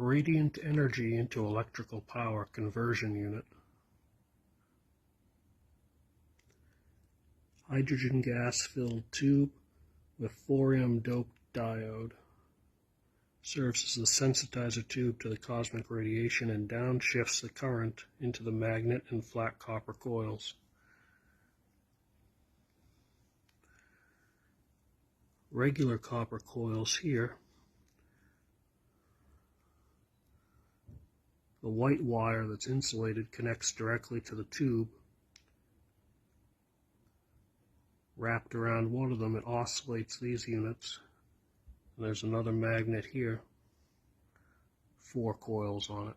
Radiant energy into electrical power conversion unit. Hydrogen gas filled tube with 4M doped diode. Serves as the sensitizer tube to the cosmic radiation and downshifts the current into the magnet and flat copper coils. Regular copper coils here. The white wire that's insulated connects directly to the tube. Wrapped around one of them, it oscillates these units. And there's another magnet here, 4 coils on it.